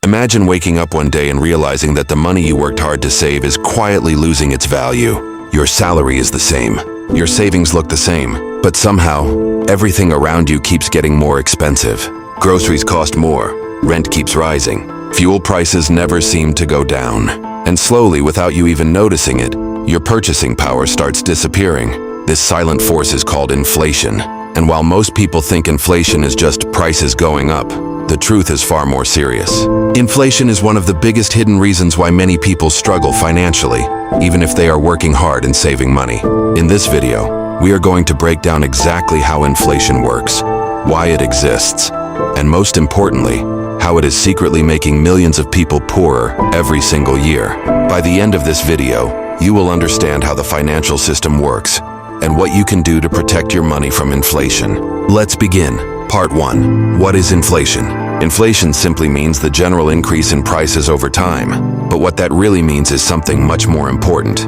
Imagine waking up one day and realizing that the money you worked hard to save is quietly losing its value. Your salary is the same. Your savings look the same. But somehow, everything around you keeps getting more expensive. Groceries cost more. Rent keeps rising. Fuel prices never seem to go down. And slowly, without you even noticing it, your purchasing power starts disappearing. This silent force is called inflation. And while most people think inflation is just prices going up, the truth is far more serious. Inflation is one of the biggest hidden reasons why many people struggle financially, even if they are working hard and saving money. In this video, we are going to break down exactly how inflation works, why it exists, and most importantly, how it is secretly making millions of people poorer every single year. By the end of this video, you will understand how the financial system works and what you can do to protect your money from inflation. Let's begin. Part 1. What is inflation? Inflation simply means the general increase in prices over time. But what that really means is something much more important.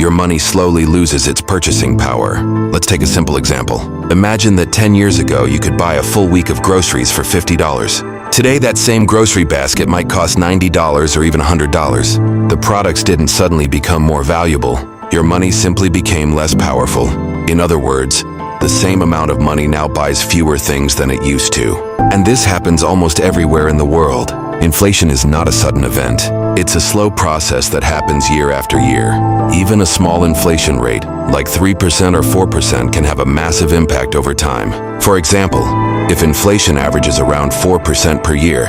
Your money slowly loses its purchasing power. Let's take a simple example. Imagine that 10 years ago you could buy a full week of groceries for $50. Today that same grocery basket might cost $90 or even $100. The products didn't suddenly become more valuable. Your money simply became less powerful. In other words, the same amount of money now buys fewer things than it used to. And this happens almost everywhere in the world. Inflation is not a sudden event. It's a slow process that happens year after year. Even a small inflation rate, like 3% or 4%, can have a massive impact over time. For example, if inflation averages around 4% per year,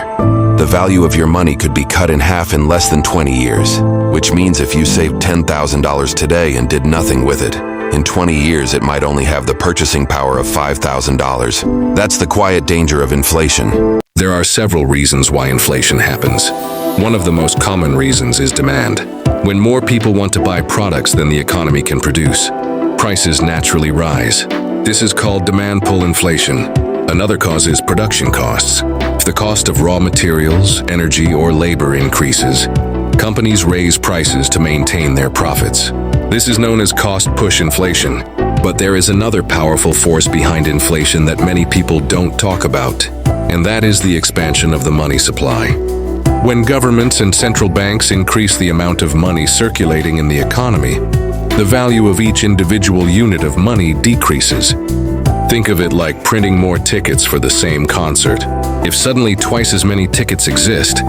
the value of your money could be cut in half in less than 20 years, which means if you saved $10,000 today and did nothing with it, in 20 years it might only have the purchasing power of $5,000. That's the quiet danger of inflation. There are several reasons why inflation happens. One of the most common reasons is demand. When more people want to buy products than the economy can produce, prices naturally rise. This is called demand pull inflation. Another cause is production costs. If the cost of raw materials, energy, or labor increases, companies raise prices to maintain their profits. This is known as cost-push inflation. But there is another powerful force behind inflation that many people don't talk about, and that is the expansion of the money supply. When governments and central banks increase the amount of money circulating in the economy, the value of each individual unit of money decreases. Think of it like printing more tickets for the same concert. If suddenly twice as many tickets exist,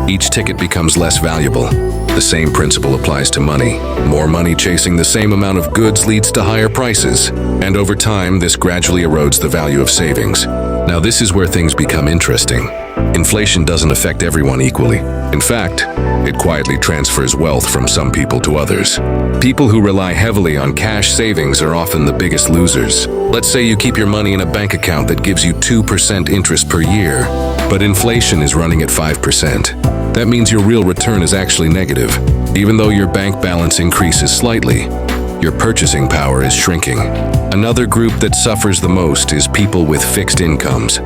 each ticket becomes less valuable. The same principle applies to money. More money chasing the same amount of goods leads to higher prices, and over time, this gradually erodes the value of savings. Now, this is where things become interesting. Inflation doesn't affect everyone equally. In fact, it quietly transfers wealth from some people to others. People who rely heavily on cash savings are often the biggest losers. Let's say you keep your money in a bank account that gives you 2% interest per year, but inflation is running at 5%. That means your real return is actually negative. Even though your bank balance increases slightly, your purchasing power is shrinking. Another group that suffers the most is people with fixed incomes.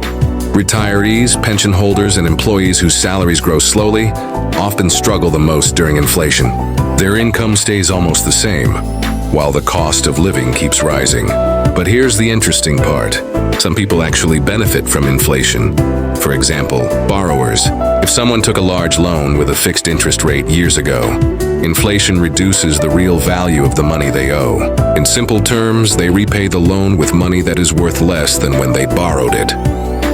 Retirees, pension holders, and employees whose salaries grow slowly often struggle the most during inflation. Their income stays almost the same, while the cost of living keeps rising. But here's the interesting part. Some people actually benefit from inflation. For example, borrowers. If someone took a large loan with a fixed interest rate years ago, inflation reduces the real value of the money they owe. In simple terms, they repay the loan with money that is worth less than when they borrowed it.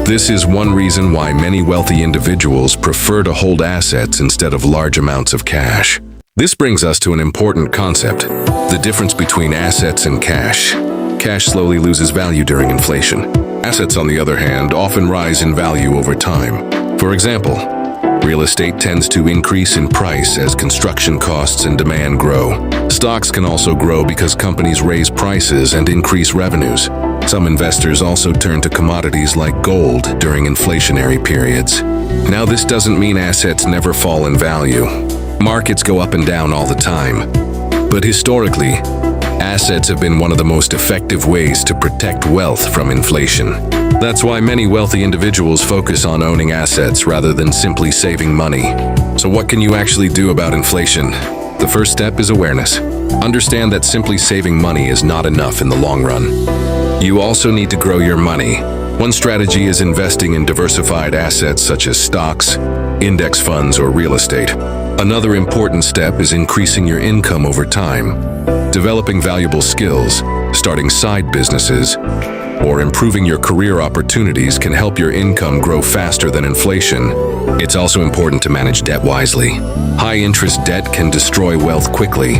This is one reason why many wealthy individuals prefer to hold assets instead of large amounts of cash. This brings us to an important concept: the difference between assets and cash. Cash slowly loses value during inflation. Assets, on the other hand, often rise in value over time. For example, real estate tends to increase in price as construction costs and demand grow. Stocks can also grow because companies raise prices and increase revenues. Some investors also turn to commodities like gold during inflationary periods. Now, this doesn't mean assets never fall in value. Markets go up and down all the time. But historically, assets have been one of the most effective ways to protect wealth from inflation. That's why many wealthy individuals focus on owning assets rather than simply saving money. So what can you actually do about inflation? The first step is awareness. Understand that simply saving money is not enough in the long run. You also need to grow your money. One strategy is investing in diversified assets such as stocks, index funds, or real estate. Another important step is increasing your income over time. Developing valuable skills, starting side businesses, or improving your career opportunities can help your income grow faster than inflation. It's also important to manage debt wisely. High-interest debt can destroy wealth quickly,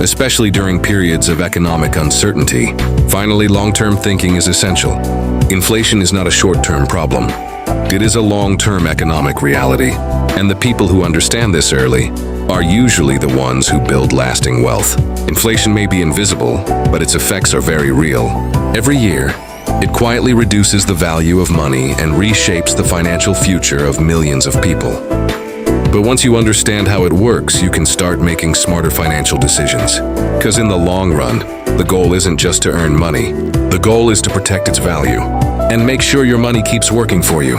especially during periods of economic uncertainty. Finally, long-term thinking is essential. Inflation is not a short-term problem. It is a long-term economic reality, and the people who understand this early are usually the ones who build lasting wealth. Inflation may be invisible, but its effects are very real. Every year, it quietly reduces the value of money and reshapes the financial future of millions of people. But once you understand how it works, you can start making smarter financial decisions. Because in the long run, the goal isn't just to earn money. The goal is to protect its value and make sure your money keeps working for you.